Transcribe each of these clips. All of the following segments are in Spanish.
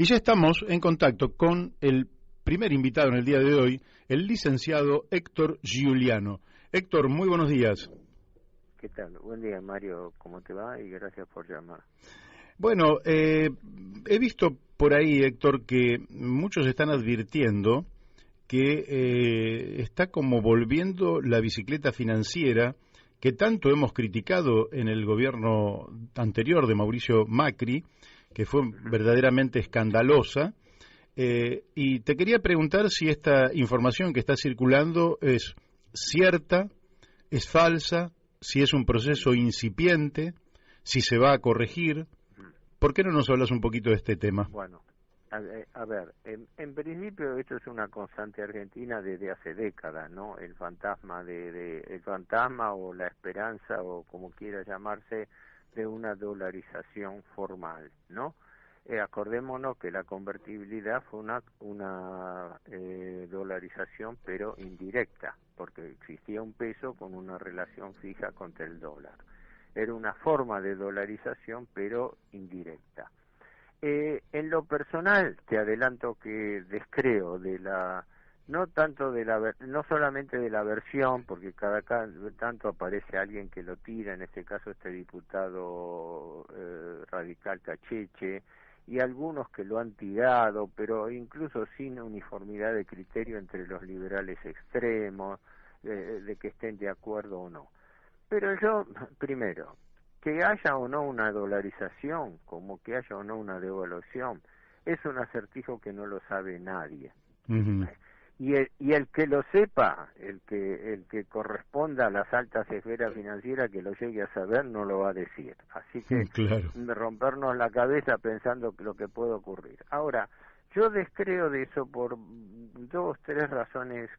Y ya estamos en contacto con el primer invitado en el día de hoy, el licenciado Héctor Giuliano. Héctor, muy buenos días. ¿Qué tal? Buen día, Mario. ¿Cómo te va? Y gracias por llamar. Bueno, he visto por ahí, Héctor, que muchos están advirtiendo que está como volviendo la bicicleta financiera que tanto hemos criticado en el gobierno anterior de Mauricio Macri, que fue verdaderamente escandalosa. Y te quería preguntar si esta información que está circulando es cierta, es falsa, si es un proceso incipiente, si se va a corregir. ¿Por qué no nos hablas un poquito de este tema? Bueno, a ver, en principio esto es una constante argentina desde hace décadas, ¿no? El fantasma el fantasma o la esperanza o como quiera llamarse de una dolarización formal, ¿no? Acordémonos que la convertibilidad fue una dolarización pero indirecta, porque existía un peso con una relación fija contra el dólar. Era una forma de dolarización pero indirecta. En lo personal te adelanto que descreo no solamente de la versión, porque cada tanto aparece alguien que lo tira, en este caso este diputado radical Cacheche, y algunos que lo han tirado, pero incluso sin uniformidad de criterio entre los liberales extremos, de que estén de acuerdo o no. Pero yo, primero, que haya o no una dolarización, como que haya o no una devaluación, es un acertijo que no lo sabe nadie. Uh-huh. Y el que lo sepa, el que corresponda a las altas esferas financieras que lo llegue a saber, no lo va a decir. Así que claro, rompernos la cabeza pensando lo que puede ocurrir. Ahora, yo descreo de eso por 2-3 razones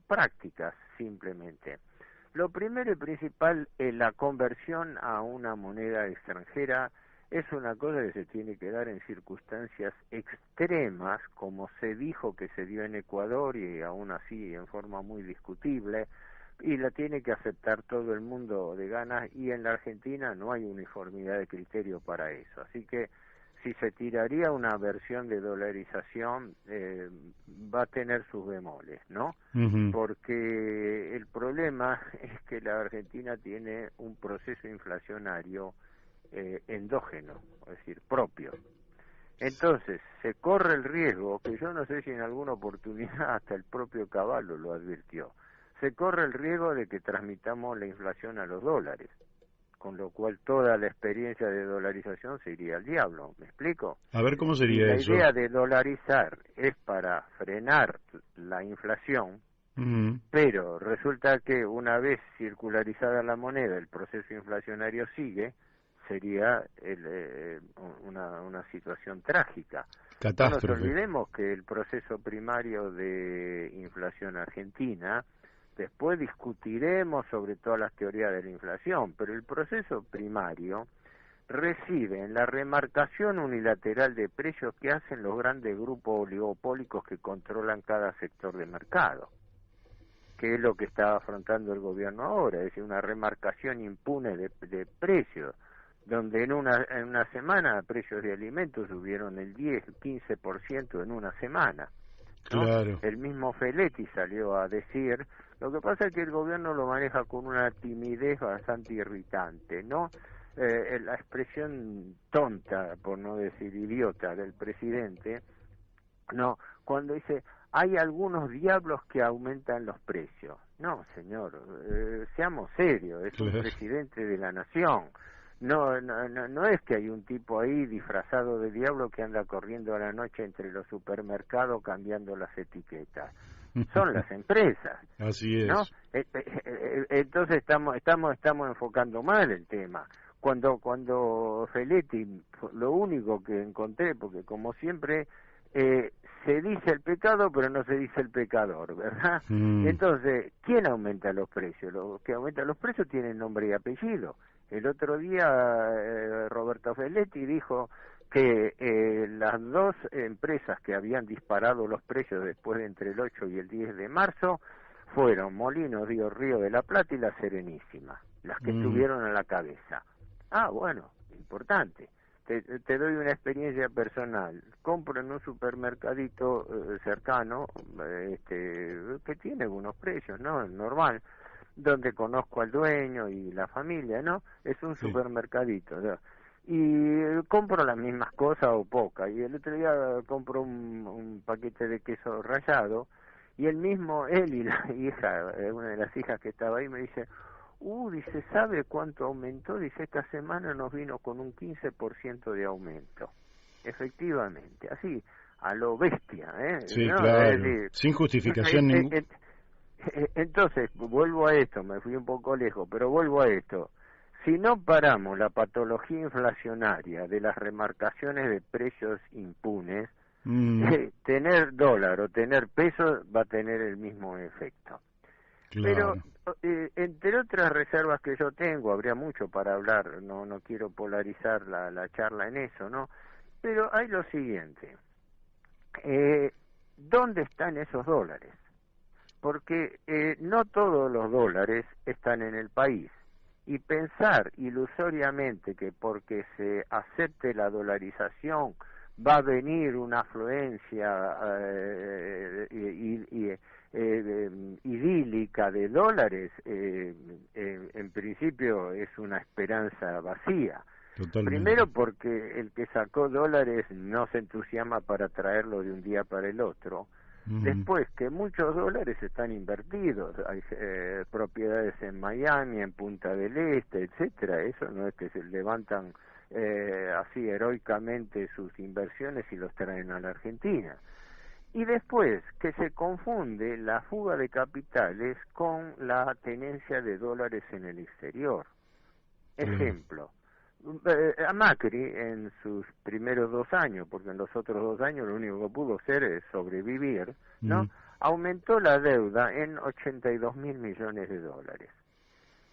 prácticas, simplemente. Lo primero y principal, la conversión a una moneda extranjera es una cosa que se tiene que dar en circunstancias extremas, como se dijo que se dio en Ecuador y aún así en forma muy discutible, y la tiene que aceptar todo el mundo de ganas, y en la Argentina no hay uniformidad de criterio para eso. Así que si se tiraría una versión de dolarización, va a tener sus bemoles, ¿no? uh-huh, Porque el problema es que la Argentina tiene un proceso inflacionario endógeno, es decir, propio. Entonces, se corre el riesgo, que yo no sé si en alguna oportunidad hasta el propio Cavallo lo advirtió, se corre el riesgo de que transmitamos la inflación a los dólares, con lo cual toda la experiencia de dolarización se iría al diablo, ¿me explico? A ver cómo Y sería la eso. idea de dolarizar es para frenar la inflación, Uh-huh. pero resulta que una vez circularizada la moneda, el proceso inflacionario sigue, sería una situación trágica. Catástrofe. No nos olvidemos que el proceso primario de inflación argentina, después discutiremos sobre todas las teorías de la inflación, pero el proceso primario reside en la remarcación unilateral de precios que hacen los grandes grupos oligopólicos que controlan cada sector de mercado, que es lo que está afrontando el gobierno ahora, es decir, una remarcación impune de precios, donde en una semana precios de alimentos subieron el 10, el 15% en una semana, ¿no? Claro. El mismo Feletti salió a decir, lo que pasa es que el gobierno lo maneja con una timidez bastante irritante, ¿no? La expresión tonta, por no decir idiota, del presidente, no, cuando dice, hay algunos diablos que aumentan los precios. No, señor, seamos serios, es un presidente de la nación. No es que hay un tipo ahí disfrazado de diablo que anda corriendo a la noche entre los supermercados cambiando las etiquetas. Son las empresas. Así es. ¿No? Entonces estamos enfocando mal el tema. Cuando Feletti, lo único que encontré, porque como siempre se dice el pecado pero no se dice el pecador, ¿verdad? Entonces, ¿quién aumenta los precios? Los que aumentan los precios tienen nombre y apellido. El otro día Roberto Feletti dijo que las dos empresas que habían disparado los precios después de entre el 8 y el 10 de marzo fueron Molinos Río de la Plata y La Serenísima, las que estuvieron a la cabeza. Ah, bueno, importante. te doy una experiencia personal. Compro en un supermercadito cercano, que tiene buenos precios, ¿no? Normal, donde conozco al dueño y la familia, ¿no? Es un supermercadito, ¿no? Y compro las mismas cosas o pocas. Y el otro día compro un paquete de queso rallado, y él y la hija, una de las hijas que estaba ahí, me dice, dice, ¿sabe cuánto aumentó? Dice, esta semana nos vino con un 15% de aumento. Efectivamente, así, a lo bestia, ¿eh? Sí, ¿no? claro, Es decir, sin justificación ninguna. entonces, vuelvo a esto, me fui un poco lejos, pero vuelvo a esto. Si no paramos la patología inflacionaria de las remarcaciones de precios impunes, tener dólar o tener peso va a tener el mismo efecto. Claro. Pero, entre otras reservas que yo tengo, habría mucho para hablar, no quiero polarizar la charla en eso, ¿no? Pero hay lo siguiente, ¿dónde están esos dólares? Porque no todos los dólares están en el país. Y pensar ilusoriamente que porque se acepte la dolarización va a venir una afluencia idílica de dólares, en principio es una esperanza vacía. Totalmente. Primero porque el que sacó dólares no se entusiasma para traerlo de un día para el otro. Después, que muchos dólares están invertidos, hay propiedades en Miami, en Punta del Este, etcétera. Eso no es que se levantan así heroicamente sus inversiones y los traen a la Argentina. Y después, que se confunde la fuga de capitales con la tenencia de dólares en el exterior. Ejemplo, a Macri en sus primeros 2 años, porque en los otros 2 años lo único que pudo hacer es sobrevivir, ¿no? Aumentó la deuda en 82.000 millones de dólares.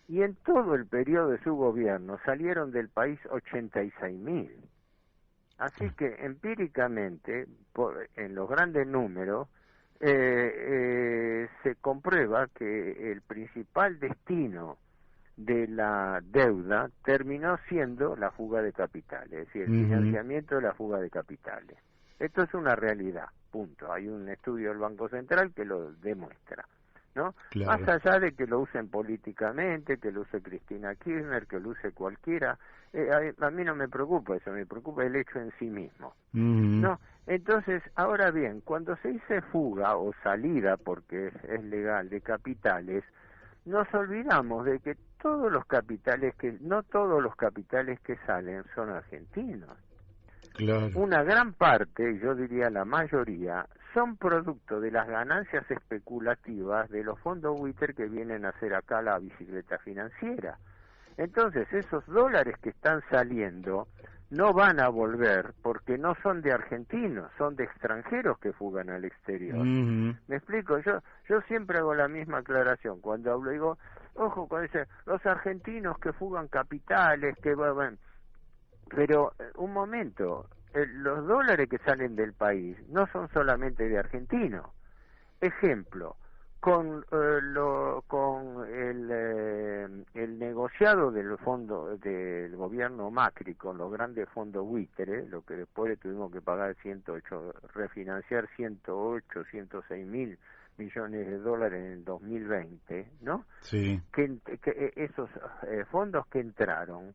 Y en todo el periodo de su gobierno salieron del país 86.000. Así que empíricamente, en los grandes números, se comprueba que el principal destino de la deuda terminó siendo la fuga de capitales, es decir, el financiamiento de la fuga de capitales. Esto es una realidad, punto. Hay un estudio del Banco Central que lo demuestra, ¿no? Claro. Más allá de que lo usen políticamente, que lo use Cristina Kirchner, que lo use cualquiera, a mí no me preocupa eso, me preocupa el hecho en sí mismo, ¿no? Entonces, ahora bien, cuando se dice fuga o salida, porque es legal, de capitales, nos olvidamos de que no todos los capitales que salen son argentinos. Claro. Una gran parte, yo diría la mayoría, son producto de las ganancias especulativas de los fondos buitres que vienen a hacer acá la bicicleta financiera. Entonces, esos dólares que están saliendo no van a volver porque no son de argentinos, son de extranjeros que fugan al exterior. ¿Me explico? Yo siempre hago la misma aclaración. Cuando hablo, digo, ojo con ese, los argentinos que fugan capitales, que van... Pero, un momento, los dólares que salen del país no son solamente de argentinos. Ejemplo, con el negociado del fondo del gobierno Macri con los grandes fondos buitres, lo que después le tuvimos que pagar refinanciar 106.000 millones de dólares en el 2020, ¿no? Sí. Que esos fondos que entraron,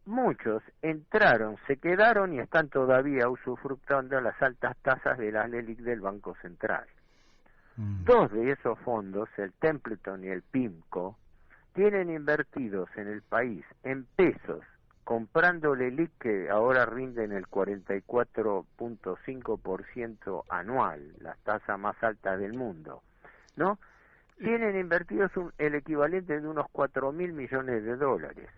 muchos entraron, se quedaron y están todavía usufructando las altas tasas de la LELIQ del Banco Central. 2 de esos fondos, el Templeton y el PIMCO, tienen invertidos en el país en pesos, comprando LELIQ que ahora rinden el 44.5% anual, la tasa más alta del mundo, ¿no? Tienen invertidos el equivalente de unos 4.000 millones de dólares.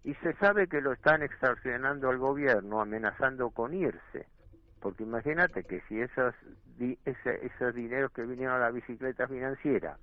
Y se sabe que lo están extorsionando al gobierno, amenazando con irse. Porque imagínate que si esos dineros que vinieron a la bicicleta financiera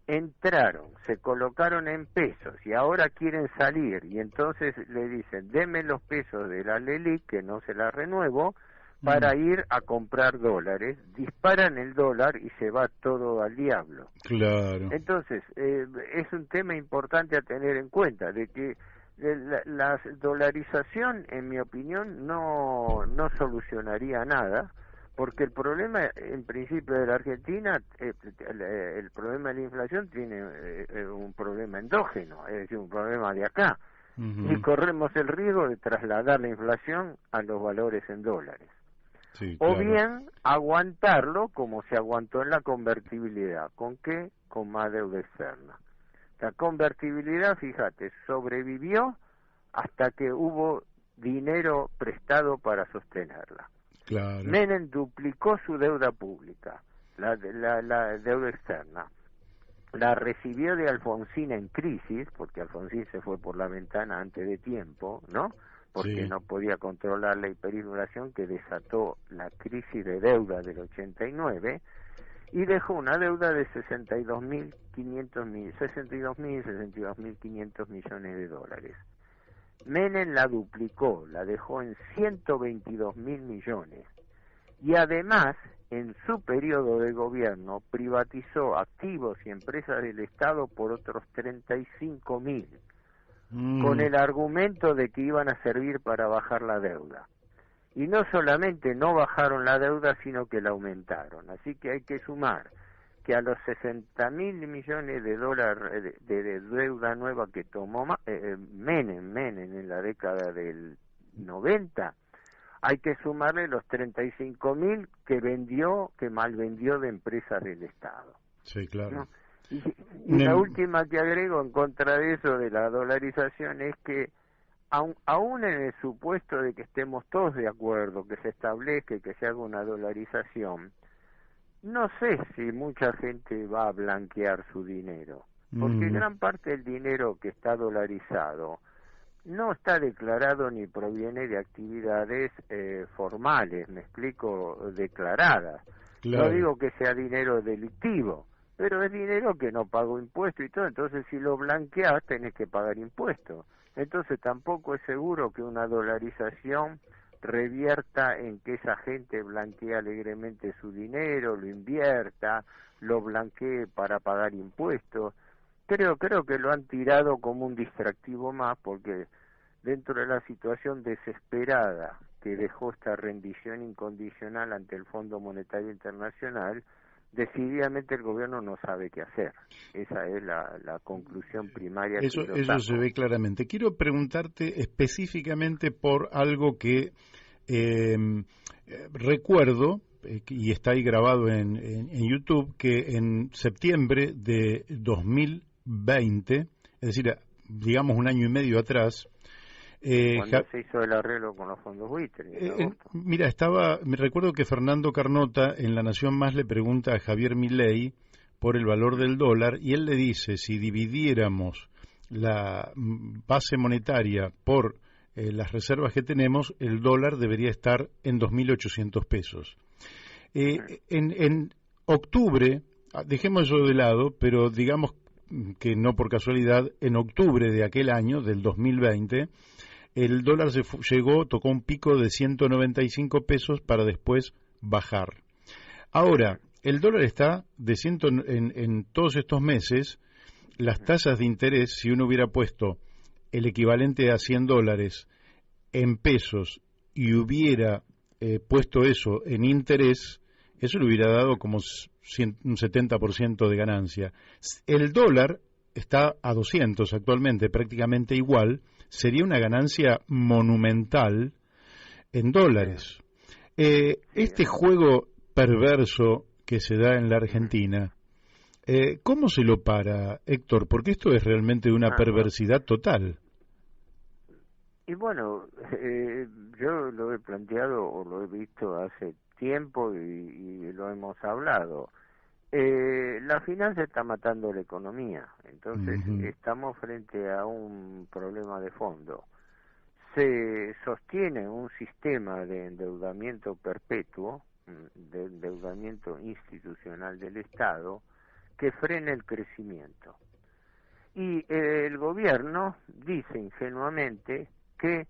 entraron, se colocaron en pesos y ahora quieren salir y entonces le dicen, deme los pesos de la LELIQ, que no se la renuevo, para ir a comprar dólares, disparan el dólar y se va todo al diablo. Claro. Entonces, es un tema importante a tener en cuenta, de que La dolarización, en mi opinión, no solucionaría nada, porque el problema, en principio, de la Argentina, el problema de la inflación tiene un problema endógeno, es decir, un problema de acá, y corremos el riesgo de trasladar la inflación a los valores en dólares. Sí, O claro. bien aguantarlo como se aguantó en la convertibilidad. ¿Con qué? Con más deuda externa. La convertibilidad, fíjate, sobrevivió hasta que hubo dinero prestado para sostenerla. Claro. Menem duplicó su deuda pública, la deuda externa. La recibió de Alfonsín en crisis, porque Alfonsín se fue por la ventana antes de tiempo, ¿no? Porque Sí. no podía controlar la hiperinflación que desató la crisis de deuda del 89, y dejó una deuda de 62.500 millones de dólares. Menem la duplicó, la dejó en 122.000 millones. Y además, en su periodo de gobierno, privatizó activos y empresas del Estado por otros 35.000, con el argumento de que iban a servir para bajar la deuda. Y no solamente no bajaron la deuda, sino que la aumentaron. Así que hay que sumar que a los 60.000 millones de dólares de deuda nueva que tomó Menem en la década del 90, hay que sumarle los 35.000 que malvendió de empresas del Estado. Sí, claro. ¿No? Y la última que agrego en contra de eso, de la dolarización, es que aún en el supuesto de que estemos todos de acuerdo, que se establezca y que se haga una dolarización, no sé si mucha gente va a blanquear su dinero, porque gran parte del dinero que está dolarizado no está declarado ni proviene de actividades formales, me explico, declaradas. Claro. No digo que sea dinero delictivo, pero es dinero que no pagó impuestos y todo, entonces si lo blanqueas tenés que pagar impuestos. Entonces tampoco es seguro que una dolarización revierta en que esa gente blanquee alegremente su dinero, lo invierta, lo blanquee para pagar impuestos. Creo que lo han tirado como un distractivo más, porque dentro de la situación desesperada que dejó esta rendición incondicional ante el Fondo Monetario Internacional, decididamente el gobierno no sabe qué hacer. Esa es la conclusión primaria que yo Eso saco. se ve claramente. Quiero preguntarte específicamente por algo que recuerdo, y está ahí grabado en YouTube, que en septiembre de 2020, es decir, digamos un año y medio atrás, cuando se hizo el arreglo con los fondos buitres. Mira, me recuerdo que Fernando Carnota en La Nación Más le pregunta a Javier Milei por el valor del dólar, y él le dice, si dividiéramos la base monetaria por las reservas que tenemos, el dólar debería estar en 2.800 pesos. En octubre, dejemos eso de lado, pero digamos que no por casualidad, en octubre de aquel año, del 2020, el dólar tocó un pico de 195 pesos para después bajar. Ahora, el dólar está en todos estos meses, las tasas de interés, si uno hubiera puesto el equivalente a 100 dólares en pesos y hubiera puesto eso en interés, eso le hubiera dado como un 70% de ganancia. El dólar está a 200 actualmente, prácticamente igual, sería una ganancia monumental en dólares. Este juego perverso que se da en la Argentina, ¿cómo se lo para, Héctor? Porque esto es realmente una perversidad total. Y bueno, yo lo he planteado o lo he visto hace tiempo y lo hemos hablado. La finanza está matando la economía, entonces estamos frente a un problema de fondo. Se sostiene un sistema de endeudamiento perpetuo, de endeudamiento institucional del Estado, que frena el crecimiento. Y el gobierno dice ingenuamente que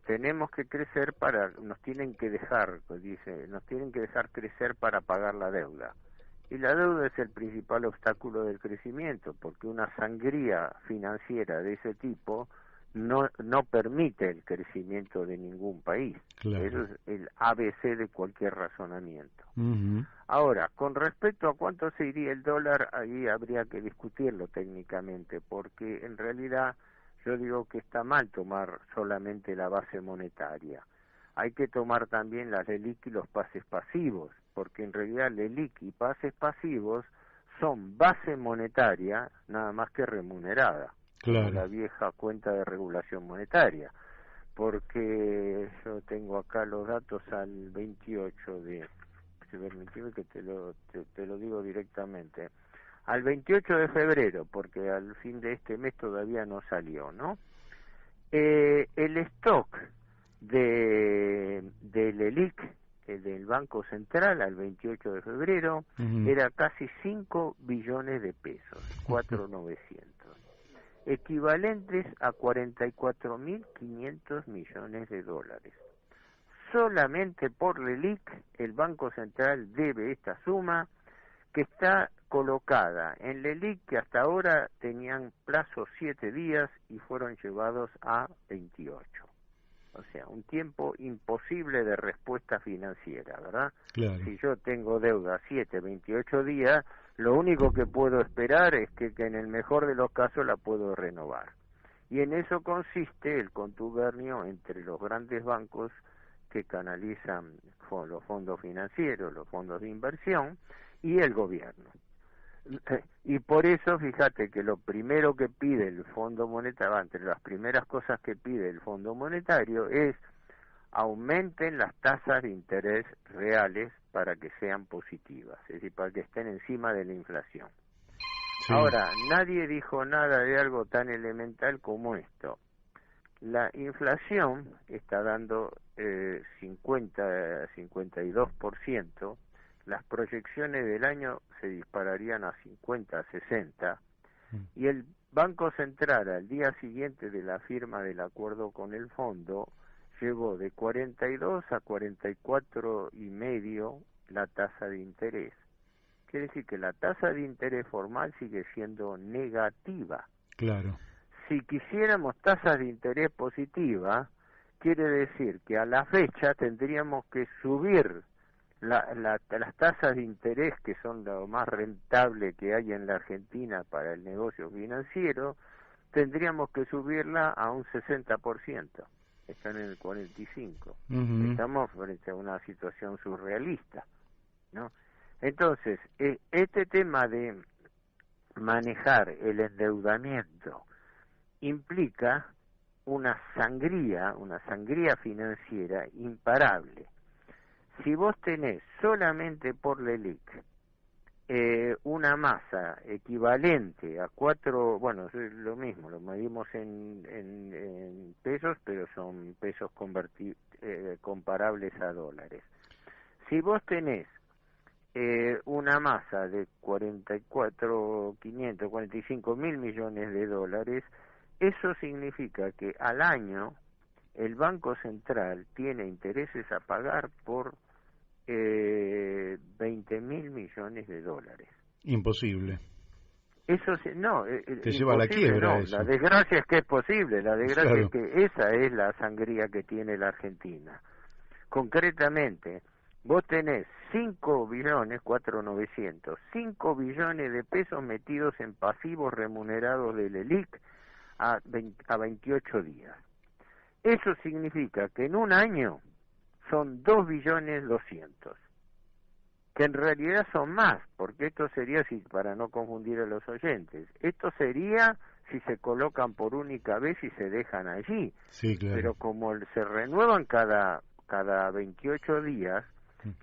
tenemos que crecer nos tienen que dejar crecer para pagar la deuda. Y la deuda es el principal obstáculo del crecimiento, porque una sangría financiera de ese tipo no permite el crecimiento de ningún país. Claro. Eso es el ABC de cualquier razonamiento. Uh-huh. Ahora, con respecto a cuánto se iría el dólar, ahí habría que discutirlo técnicamente, porque en realidad yo digo que está mal tomar solamente la base monetaria. Hay que tomar también las LELIQ y los pases pasivos, porque en realidad LELIQ y pases pasivos son base monetaria, nada más que remunerada, claro, como la vieja cuenta de regulación monetaria, porque yo tengo acá los datos al 28 de... Si me permitime que te lo digo directamente. Al 28 de febrero, porque al fin de este mes todavía no salió, ¿no? El stock del LELIQ, del Banco Central, al 28 de febrero, uh-huh, era casi 5 billones de pesos, 4.900, equivalentes a 44.500 millones de dólares. Solamente por LELIQ el Banco Central debe esta suma, que está colocada en LELIQ, que hasta ahora tenían plazo 7 días y fueron llevados a 28. O sea, un tiempo imposible de respuesta financiera, ¿verdad? claro. Si yo tengo deuda 28 días, lo único que puedo esperar es que en el mejor de los casos la puedo renovar. Y en eso consiste el contubernio entre los grandes bancos que canalizan los fondos financieros, los fondos de inversión, y el gobierno. Y por eso, fíjate que lo primero que pide el Fondo Monetario, entre las primeras cosas que pide el Fondo Monetario es aumenten las tasas de interés reales para que sean positivas, es decir, para que estén encima de la inflación. Sí. Ahora, nadie dijo nada de algo tan elemental como esto. La inflación está dando 52%, las proyecciones del año se dispararían a 50, 60, y el Banco Central al día siguiente de la firma del acuerdo con el fondo llevó de 42 a 44,5 la tasa de interés. Quiere decir que la tasa de interés formal sigue siendo negativa. Claro. Si quisiéramos tasas de interés positiva, quiere decir que a la fecha tendríamos que subir las tasas de interés, que son lo más rentable que hay en la Argentina para el negocio financiero, tendríamos que subirla a un 60%. Están en el 45%. Uh-huh. Estamos frente a una situación surrealista, ¿no? Entonces, este tema de manejar el endeudamiento implica una sangría financiera imparable. Si vos tenés solamente por LELIQ una masa equivalente a 4, bueno, es lo mismo, lo medimos en pesos, pero son pesos comparables a dólares. Si vos tenés una masa de 45.000 millones de dólares, eso significa que al año el Banco Central tiene intereses a pagar por 20.000 millones de dólares. Imposible. Eso no, te lleva a la quiebra. No. Eso. La desgracia es que es posible, la desgracia claro. es que esa es la sangría que tiene la Argentina. Concretamente, vos tenés 5 billones de pesos metidos en pasivos remunerados del LELIQ a 28 días. Eso significa que en un año son 2.200.000.000, que en realidad son más, porque esto sería, para no confundir a los oyentes, esto sería si se colocan por única vez y se dejan allí. Sí, claro. Pero como se renuevan cada 28 días,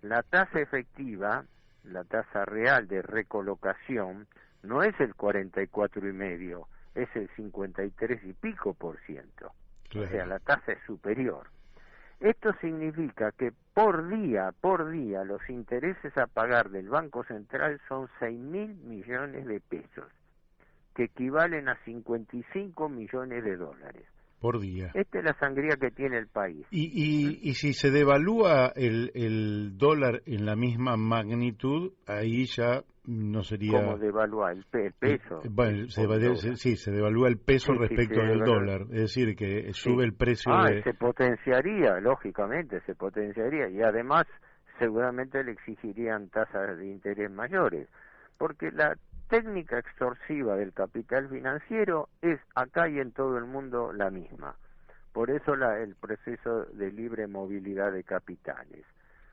la tasa efectiva, la tasa real de recolocación, no es el 44,5%, es el 53 y pico %. Claro. O sea, la tasa es superior. Esto significa que por día, los intereses a pagar del Banco Central son 6.000 millones de pesos, que equivalen a 55 millones de dólares. Por día. Esta es la sangría que tiene el país. Y si se devalúa el dólar en la misma magnitud, ahí ya no sería... ¿Cómo devalúa el peso? Bueno, se devalúa el peso respecto del dólar, es decir, que sube el precio se potenciaría, lógicamente, se potenciaría, y además seguramente le exigirían tasas de interés mayores, porque la técnica extorsiva del capital financiero es acá y en todo el mundo la misma. Por eso el proceso de libre movilidad de capitales,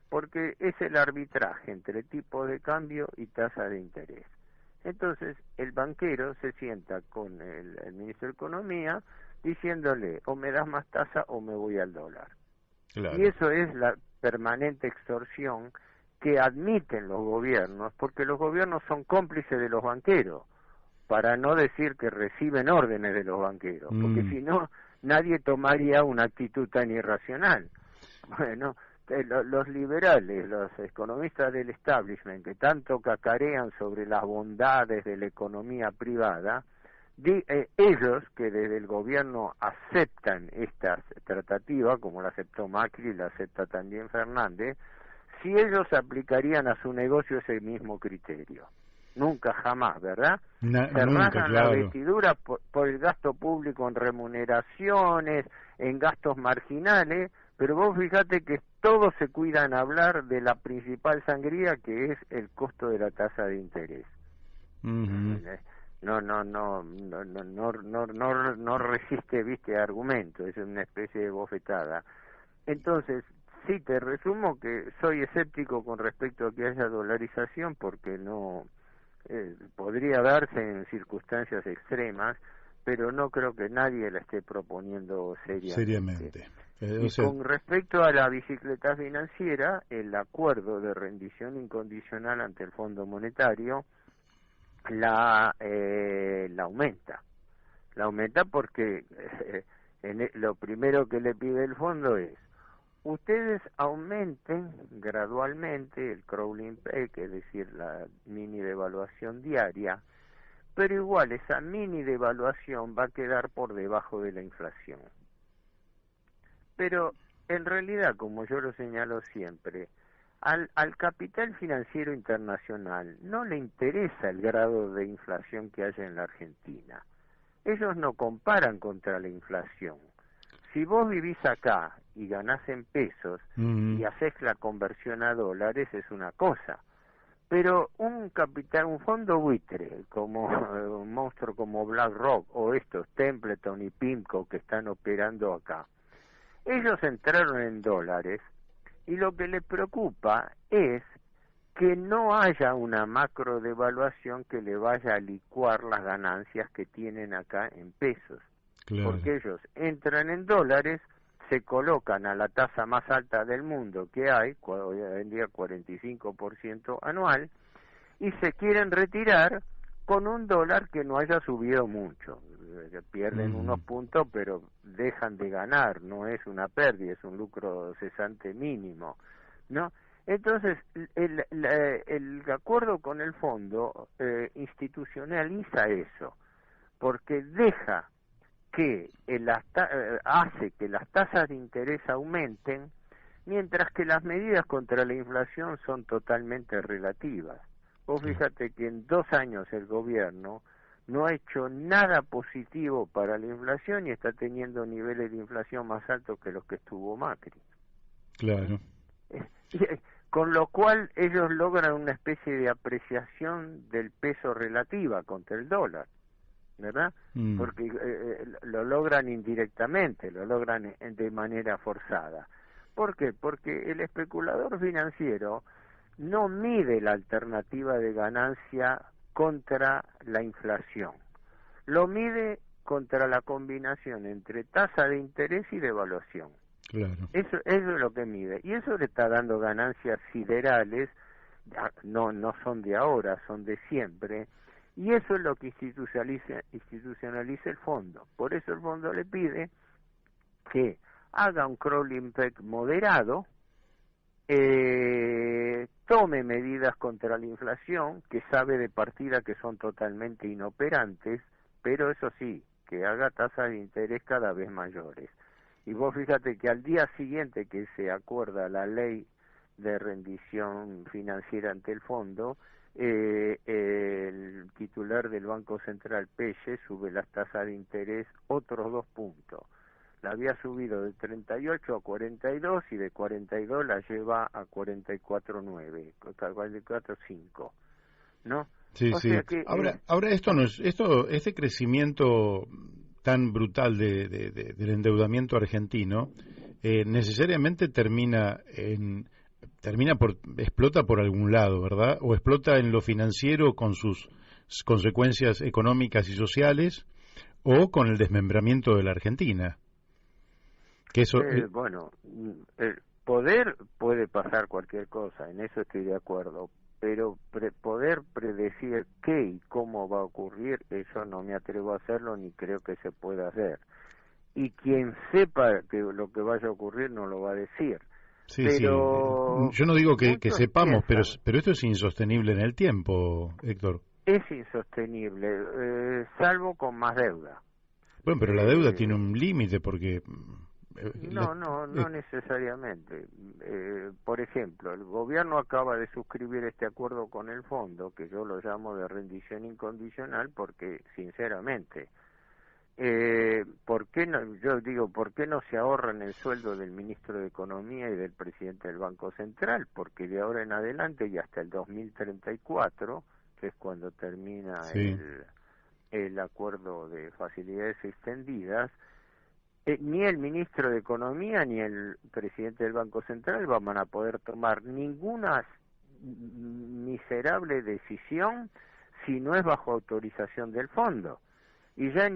porque es el arbitraje entre tipo de cambio y tasa de interés. Entonces el banquero se sienta con el ministro de Economía diciéndole o me das más tasa o me voy al dólar. Claro. Y eso es la permanente extorsión que admiten los gobiernos, porque los gobiernos son cómplices de los banqueros, para no decir que reciben órdenes de los banqueros, porque si no, nadie tomaría una actitud tan irracional. Bueno, los liberales, los economistas del establishment, que tanto cacarean sobre las bondades de la economía privada, ellos que desde el gobierno aceptan estas tratativas, como la aceptó Macri y la acepta también Fernández, si ellos aplicarían a su negocio ese mismo criterio. Nunca, jamás, ¿verdad? Se rasgan la vestidura por el gasto público en remuneraciones, en gastos marginales, pero vos fíjate que todos se cuidan a hablar de la principal sangría, que es el costo de la tasa de interés. No resiste, viste, argumento, es una especie de bofetada. Entonces, sí, te resumo que soy escéptico con respecto a que haya dolarización, porque no podría darse en circunstancias extremas, pero no creo que nadie la esté proponiendo seriamente. Con respecto a la bicicleta financiera, el acuerdo de rendición incondicional ante el Fondo Monetario la aumenta. La aumenta porque lo primero que le pide el fondo es: ustedes aumenten gradualmente el crawling peg, es decir, la mini devaluación diaria, pero igual esa mini devaluación va a quedar por debajo de la inflación. Pero en realidad, como yo lo señalo siempre, al capital financiero internacional no le interesa el grado de inflación que haya en la Argentina. Ellos no comparan contra la inflación. Si vos vivís acá y ganás en pesos y haces la conversión a dólares, es una cosa. Pero un fondo buitre, como un monstruo como BlackRock o estos Templeton y PIMCO que están operando acá, ellos entraron en dólares y lo que les preocupa es que no haya una macro devaluación que le vaya a licuar las ganancias que tienen acá en pesos. Claro. Porque ellos entran en dólares, se colocan a la tasa más alta del mundo que hay, hoy en día 45% anual, y se quieren retirar con un dólar que no haya subido mucho. Pierden unos puntos, pero dejan de ganar, no es una pérdida, es un lucro cesante mínimo, ¿no? Entonces, el acuerdo con el fondo institucionaliza eso, porque deja que hace que las tasas de interés aumenten, mientras que las medidas contra la inflación son totalmente relativas. Vos fíjate que en 2 años el gobierno no ha hecho nada positivo para la inflación y está teniendo niveles de inflación más altos que los que estuvo Macri. Claro. Con lo cual ellos logran una especie de apreciación del peso relativa contra el dólar, ¿verdad? Porque lo logran indirectamente, lo logran de manera forzada. ¿Por qué? Porque el especulador financiero no mide la alternativa de ganancia contra la inflación, lo mide contra la combinación entre tasa de interés y devaluación. Claro. Eso es lo que mide, y eso le está dando ganancias siderales, no son de ahora, son de siempre, y eso es lo que institucionaliza el fondo. Por eso el fondo le pide que haga un crawling peg moderado, tome medidas contra la inflación, que sabe de partida que son totalmente inoperantes, pero eso sí, que haga tasas de interés cada vez mayores. Y vos fíjate que al día siguiente que se acuerda la ley de rendición financiera ante el fondo, el titular del Banco Central, Pelle, sube las tasas de interés otros 2 puntos. La había subido de 38 a 42 y de 42 la lleva a 44.9, 44.5, ¿no? Sí, O sí. sea que, Ahora esto no es, este crecimiento tan brutal del endeudamiento argentino necesariamente explota por algún lado, ¿verdad? O explota en lo financiero con sus consecuencias económicas y sociales, o con el desmembramiento de la Argentina. Que eso, bueno, el poder puede pasar cualquier cosa, en eso estoy de acuerdo, pero poder predecir qué y cómo va a ocurrir, eso no me atrevo a hacerlo ni creo que se pueda hacer. Y quien sepa que lo que vaya a ocurrir no lo va a decir. sí, Pero sí. Yo no digo que sepamos, piensan, pero esto es insostenible en el tiempo, Héctor. es insostenible, salvo con más deuda. Bueno, pero la deuda tiene un límite porque... No necesariamente. Por ejemplo, el gobierno acaba de suscribir este acuerdo con el fondo, que yo lo llamo de rendición incondicional, porque, sinceramente, ¿por qué no? Yo digo, ¿por qué no se ahorran el sueldo del ministro de Economía y del presidente del Banco Central? Porque de ahora en adelante y hasta el 2034, que es cuando termina sí. el acuerdo de facilidades extendidas, ni el ministro de Economía ni el presidente del Banco Central van a poder tomar ninguna miserable decisión si no es bajo autorización del fondo. Y ya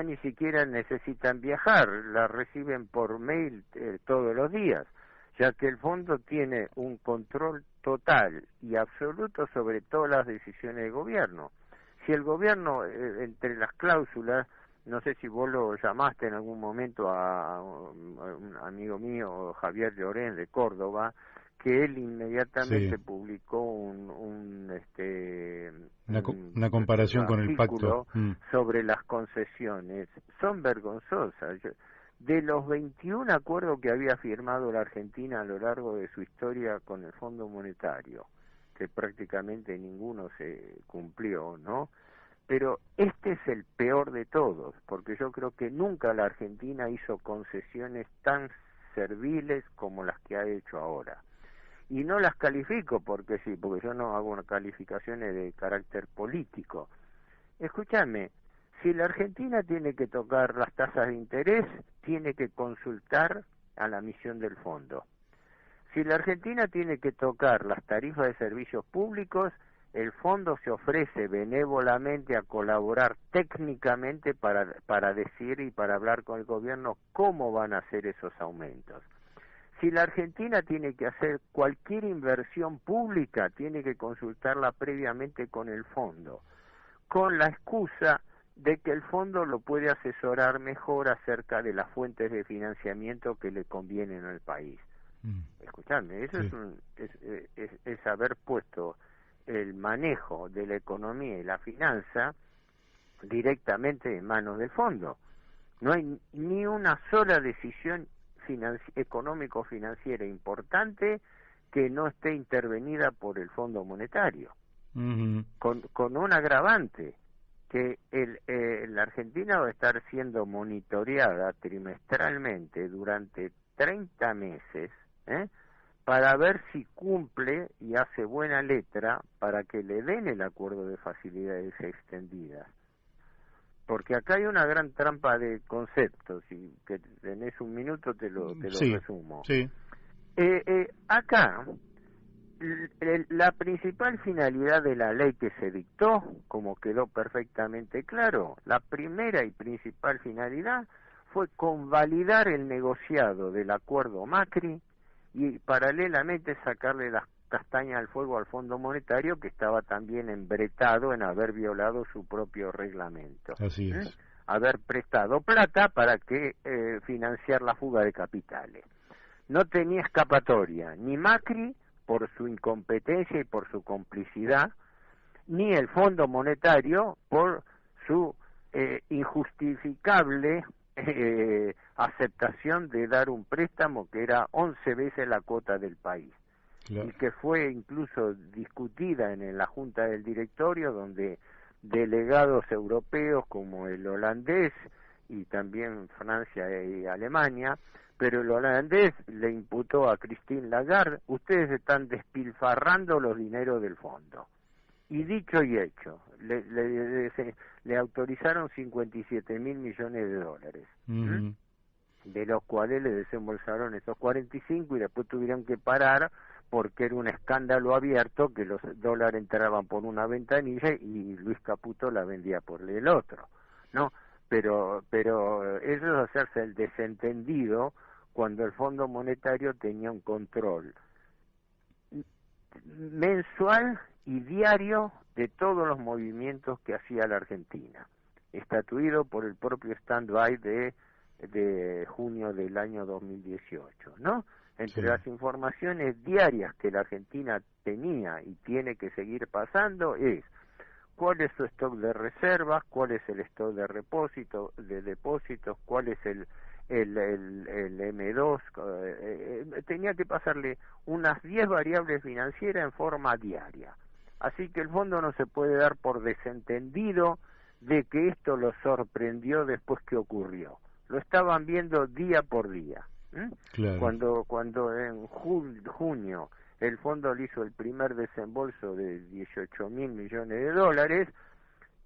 ni siquiera necesitan viajar, la reciben por mail todos los días, ya que el fondo tiene un control total y absoluto sobre todas las decisiones del gobierno. Si el gobierno, entre las cláusulas, no sé si vos lo llamaste en algún momento a un amigo mío, Javier Llorén, de Córdoba, que él inmediatamente publicó una comparación con el artículo pacto sobre las concesiones. Son vergonzosas. De los 21 acuerdos que había firmado la Argentina a lo largo de su historia con el Fondo Monetario, que prácticamente ninguno se cumplió, ¿no? Pero este es el peor de todos, porque yo creo que nunca la Argentina hizo concesiones tan serviles como las que ha hecho ahora. Y no las califico porque sí, porque yo no hago calificaciones de carácter político. Escúchame, si la Argentina tiene que tocar las tasas de interés, tiene que consultar a la misión del fondo. Si la Argentina tiene que tocar las tarifas de servicios públicos, el fondo se ofrece benévolamente a colaborar técnicamente para decir y para hablar con el gobierno cómo van a hacer esos aumentos. Si la Argentina tiene que hacer cualquier inversión pública, tiene que consultarla previamente con el fondo, con la excusa de que el fondo lo puede asesorar mejor acerca de las fuentes de financiamiento que le convienen al país. Escuchadme, eso es haber puesto el manejo de la economía y la finanza directamente en manos del fondo. No hay ni una sola decisión económico-financiera importante que no esté intervenida por el Fondo Monetario, con un agravante, que la Argentina va a estar siendo monitoreada trimestralmente durante 30 meses, para ver si cumple y hace buena letra para que le den el acuerdo de facilidades extendidas. Porque acá hay una gran trampa de conceptos, y que tenés un minuto te lo resumo. Sí. Acá, la principal finalidad de la ley que se dictó, como quedó perfectamente claro, la primera y principal finalidad fue convalidar el negociado del acuerdo Macri y paralelamente sacarle las castañas al fuego al Fondo Monetario, que estaba también embretado en haber violado su propio reglamento. Así es. Haber prestado plata para que financiar la fuga de capitales. No tenía escapatoria, ni Macri por su incompetencia y por su complicidad, ni el Fondo Monetario por su injustificable aceptación de dar un préstamo que era 11 veces la cuota del país. Claro. Y que fue incluso discutida en la Junta del Directorio, donde delegados europeos como el holandés y también Francia y Alemania, pero el holandés le imputó a Christine Lagarde: ustedes están despilfarrando los dineros del fondo. Y dicho y hecho, le autorizaron 57 mil millones de dólares, de los cuales le desembolsaron esos 45 y después tuvieron que parar porque era un escándalo abierto que los dólares entraban por una ventanilla y Luis Caputo la vendía por el otro, ¿no? Pero eso es hacerse el desentendido cuando el Fondo Monetario tenía un control mensual y diario de todos los movimientos que hacía la Argentina, estatuido por el propio stand-by de junio del año 2018, ¿no? Entre las informaciones diarias que la Argentina tenía y tiene que seguir pasando es cuál es su stock de reservas, cuál es el stock de depósitos, cuál es el M2, tenía que pasarle unas 10 variables financieras en forma diaria. Así que el fondo no se puede dar por desentendido de que esto lo sorprendió después que ocurrió. Lo estaban viendo día por día. Claro. Cuando en junio el fondo le hizo el primer desembolso de 18 mil millones de dólares,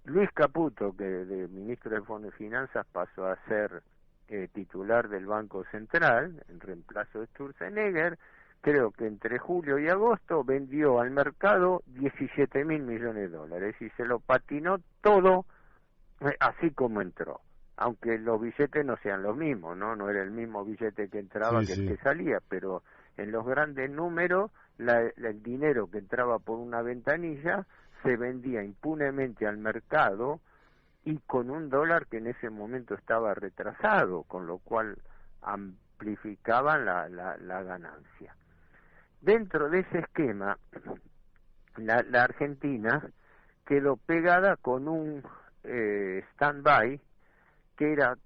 Luis Caputo, que de ministro de Fondo de Finanzas pasó a ser titular del Banco Central, en reemplazo de Sturzenegger, creo que entre julio y agosto vendió al mercado 17 mil millones de dólares y se lo patinó todo así como entró. Aunque los billetes no sean los mismos, no era el mismo billete que entraba que el que salía, pero en los grandes números el dinero que entraba por una ventanilla se vendía impunemente al mercado y con un dólar que en ese momento estaba retrasado, con lo cual amplificaban la ganancia. Dentro de ese esquema, la Argentina quedó pegada con un stand-by que era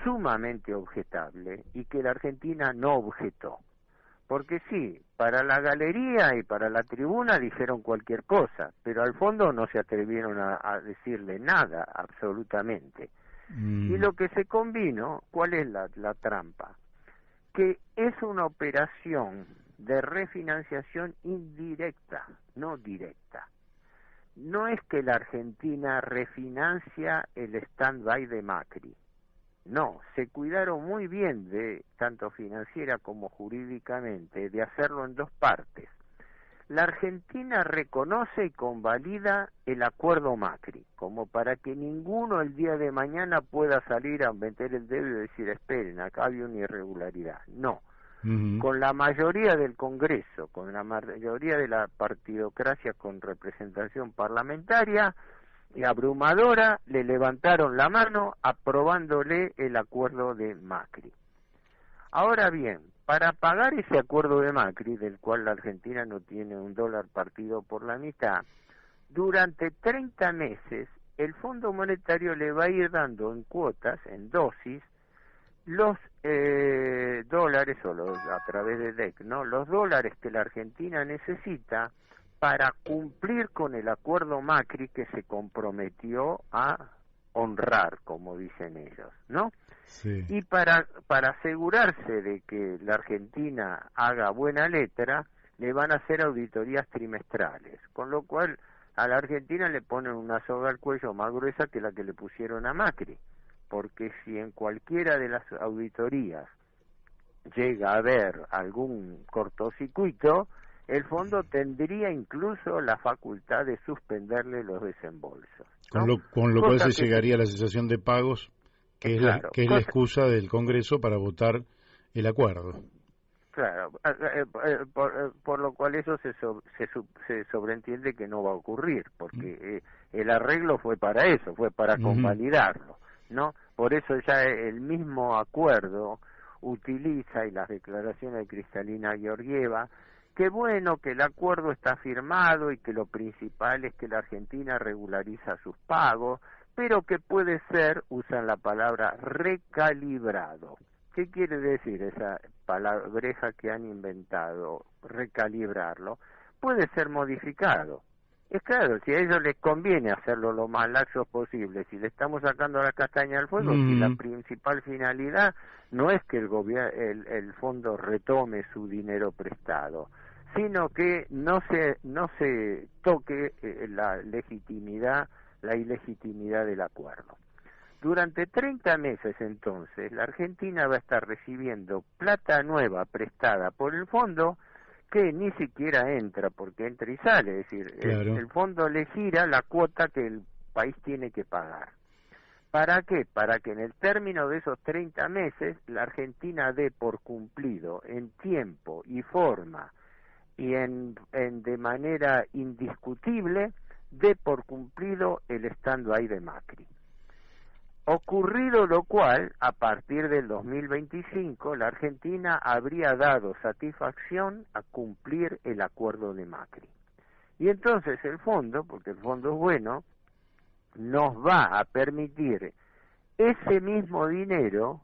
sumamente objetable y que la Argentina no objetó. Porque sí, para la galería y para la tribuna dijeron cualquier cosa, pero al fondo no se atrevieron a decirle nada, absolutamente. Y lo que se combinó, ¿cuál es la trampa? Que es una operación de refinanciación indirecta, no directa. No es que la Argentina refinancia el stand-by de Macri. No, se cuidaron muy bien, tanto financiera como jurídicamente, de hacerlo en dos partes. La Argentina reconoce y convalida el acuerdo Macri, como para que ninguno el día de mañana pueda salir a meter el dedo y decir: esperen, acá había una irregularidad. No. Con la mayoría del Congreso, con la mayoría de la partidocracia con representación parlamentaria y abrumadora, le levantaron la mano aprobándole el acuerdo de Macri. Ahora bien, para pagar ese acuerdo de Macri, del cual la Argentina no tiene un dólar partido por la mitad, durante 30 meses el Fondo Monetario le va a ir dando en cuotas, en dosis, los dólares, a través de DEC, ¿no? Los dólares que la Argentina necesita para cumplir con el acuerdo Macri que se comprometió a honrar, como dicen ellos, ¿no? Sí. Y para asegurarse de que la Argentina haga buena letra, le van a hacer auditorías trimestrales, con lo cual a la Argentina le ponen una soga al cuello más gruesa que la que le pusieron a Macri, porque si en cualquiera de las auditorías llega a haber algún cortocircuito, el fondo tendría incluso la facultad de suspenderle los desembolsos, ¿no? Con lo cual se llegaría a la cesación de pagos, que es la excusa del Congreso para votar el acuerdo. Claro, por lo cual eso se sobreentiende que no va a ocurrir, porque el arreglo fue para eso, fue para convalidarlo, ¿no? Por eso ya el mismo acuerdo utiliza, y las declaraciones de Cristalina Georgieva, que bueno, que el acuerdo está firmado y que lo principal es que la Argentina regulariza sus pagos, pero que puede ser, usan la palabra recalibrado. ¿Qué quiere decir esa palabreja que han inventado, recalibrarlo? Puede ser modificado. Es claro, si a ellos les conviene hacerlo lo más laxo posible, si le estamos sacando la castaña al fuego, si la principal finalidad no es que el fondo retome su dinero prestado, sino que no se toque la ilegitimidad del acuerdo. Durante 30 meses, entonces, la Argentina va a estar recibiendo plata nueva prestada por el fondo que ni siquiera entra, porque entra y sale, es decir, claro. el fondo le gira la cuota que el país tiene que pagar. ¿Para qué? Para que en el término de esos 30 meses la Argentina dé por cumplido en tiempo y forma y de manera indiscutible, dé por cumplido el stand-by de Macri. Ocurrido lo cual, a partir del 2025, la Argentina habría dado satisfacción a cumplir el acuerdo de Macri. Y entonces el fondo, porque el fondo es bueno, nos va a permitir ese mismo dinero,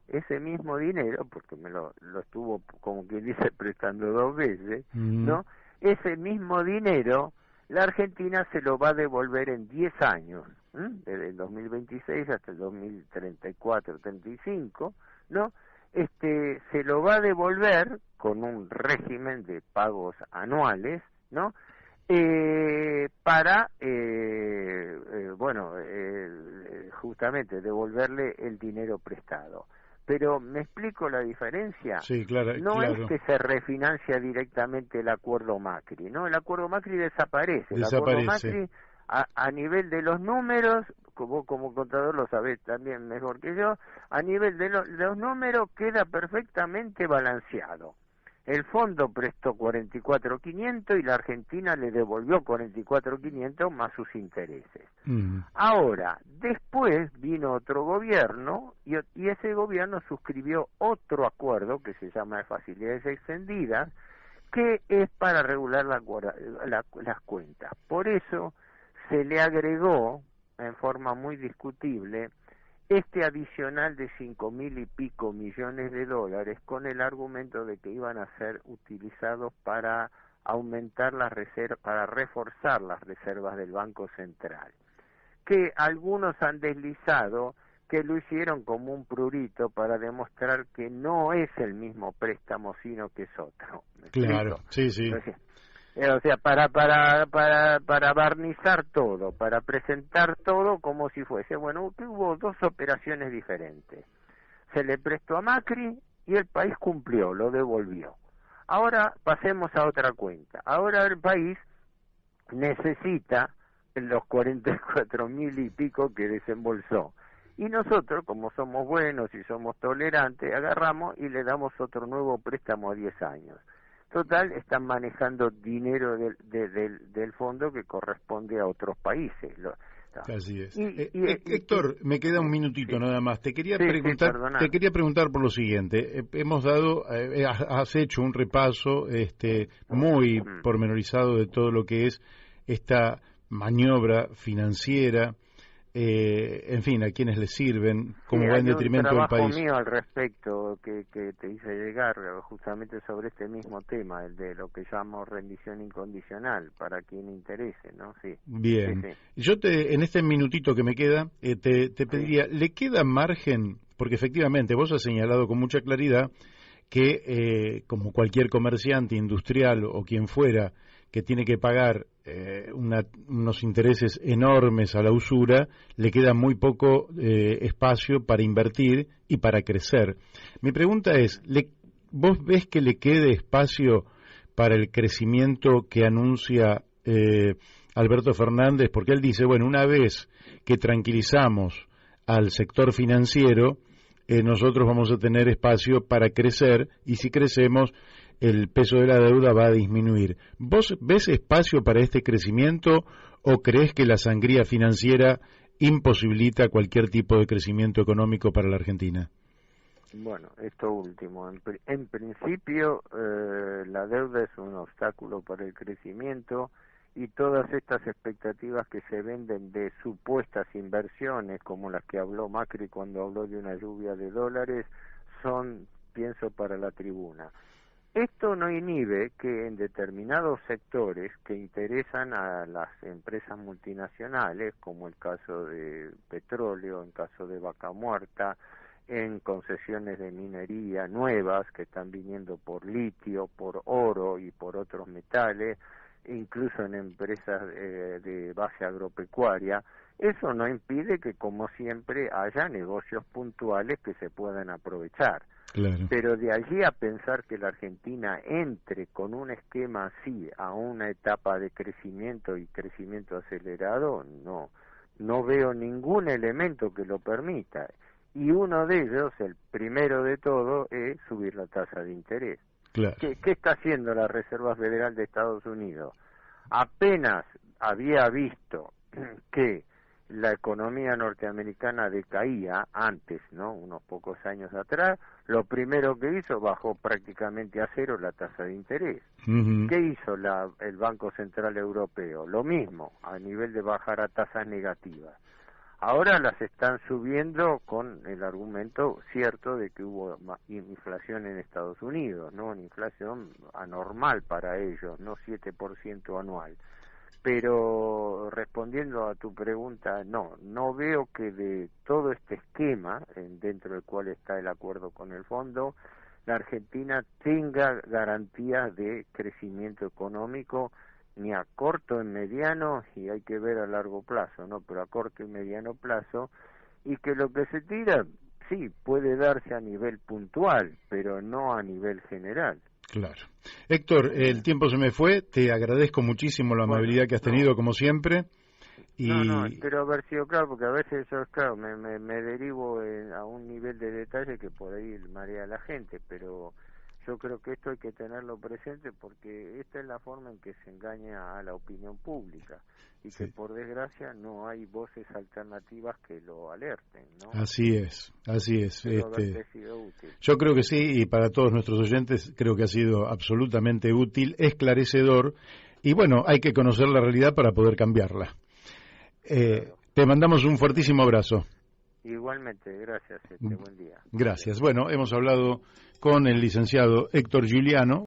porque me lo estuvo, como quien dice, prestando 2 veces, ¿no? Ese mismo dinero, la Argentina se lo va a devolver en 10 años, desde el 2026 hasta el 2034-35, ¿no? Se lo va a devolver con un régimen de pagos anuales, ¿no? Para justamente devolverle el dinero prestado. Pero ¿me explico la diferencia? Sí, claro. No es que se refinancia directamente el acuerdo Macri, ¿no? El acuerdo Macri desaparece. El acuerdo Macri, a nivel de los números, como contador lo sabés también mejor que yo, a nivel de los números queda perfectamente balanceado. El fondo prestó 44.500 y la Argentina le devolvió 44.500 más sus intereses. Ahora, después vino otro gobierno y ese gobierno suscribió otro acuerdo que se llama de facilidades extendidas, que es para regular las cuentas. Por eso se le agregó, en forma muy discutible, este adicional de 5.000 y pico millones de dólares con el argumento de que iban a ser utilizados para aumentar las reservas, para reforzar las reservas del Banco Central, que algunos han deslizado que lo hicieron como un prurito para demostrar que no es el mismo préstamo sino que es otro. Claro, sí. O sea, para barnizar todo, para presentar todo como si fuese, bueno, que hubo 2 operaciones diferentes. Se le prestó a Macri y el país cumplió, lo devolvió. Ahora pasemos a otra cuenta. Ahora el país necesita los 44.000 y pico que desembolsó. Y nosotros, como somos buenos y somos tolerantes, agarramos y le damos otro nuevo préstamo a 10 años. Total, están manejando dinero del fondo que corresponde a otros países. Así es. Héctor, me queda un minutito nada más. Te quería preguntar por lo siguiente. Has hecho un repaso muy pormenorizado de todo lo que es esta maniobra financiera. En fin, a quienes les sirven, como va en detrimento del país. Un trabajo mío al respecto que te hice llegar justamente sobre este mismo tema, el de lo que llamo rendición incondicional, para quien interese, ¿no? Sí. Bien. Sí. Yo en este minutito que me queda, te pediría, ¿le queda margen? Porque efectivamente vos has señalado con mucha claridad que, como cualquier comerciante industrial o quien fuera, que tiene que pagar unos intereses enormes a la usura, le queda muy poco espacio para invertir y para crecer. Mi pregunta es, ¿vos ves que le quede espacio para el crecimiento que anuncia Alberto Fernández? Porque él dice, bueno, una vez que tranquilizamos al sector financiero, nosotros vamos a tener espacio para crecer, y si crecemos, el peso de la deuda va a disminuir. ¿Vos ves espacio para este crecimiento o crees que la sangría financiera imposibilita cualquier tipo de crecimiento económico para la Argentina? Bueno, esto último. En principio, la deuda es un obstáculo para el crecimiento y todas estas expectativas que se venden de supuestas inversiones, como las que habló Macri cuando habló de una lluvia de dólares, son, pienso, para la tribuna. Esto no inhibe que en determinados sectores que interesan a las empresas multinacionales, como el caso de petróleo, en caso de Vaca Muerta, en concesiones de minería nuevas que están viniendo por litio, por oro y por otros metales, incluso en empresas de base agropecuaria, eso no impide que, como siempre, haya negocios puntuales que se puedan aprovechar. Claro. Pero de allí a pensar que la Argentina entre con un esquema así a una etapa de crecimiento y crecimiento acelerado, no veo ningún elemento que lo permita. Y uno de ellos, el primero de todo, es subir la tasa de interés. Claro. ¿Qué está haciendo la Reserva Federal de Estados Unidos? Apenas había visto que la economía norteamericana decaía antes, ¿no? Unos pocos años atrás, lo primero que hizo, bajó prácticamente a cero la tasa de interés. Uh-huh. ¿Qué hizo el Banco Central Europeo? Lo mismo, a nivel de bajar a tasas negativas. Ahora las están subiendo con el argumento cierto de que hubo inflación en Estados Unidos, ¿no? Una inflación anormal para ellos, no 7% anual. Pero respondiendo a tu pregunta, no veo que de todo este esquema, dentro del cual está el acuerdo con el fondo, la Argentina tenga garantías de crecimiento económico ni a corto, en mediano, y hay que ver a largo plazo, ¿no? Pero a corto y mediano plazo, y que lo que se tira, sí, puede darse a nivel puntual, pero no a nivel general. Claro. Héctor, el tiempo se me fue, te agradezco muchísimo la amabilidad que has tenido, como siempre. Y... No, espero haber sido claro, porque a veces yo, claro, me derivo a un nivel de detalle que por ahí marea a la gente, pero yo creo que esto hay que tenerlo presente porque esta es la forma en que se engaña a la opinión pública y que por desgracia no hay voces alternativas que lo alerten, ¿no? Así es. Sido útil. Yo creo que sí, y para todos nuestros oyentes creo que ha sido absolutamente útil, esclarecedor, y bueno, hay que conocer la realidad para poder cambiarla. Claro. Te mandamos un fuertísimo abrazo. Igualmente, gracias, buen día. Gracias. Bueno, hemos hablado con el licenciado Héctor Giuliano.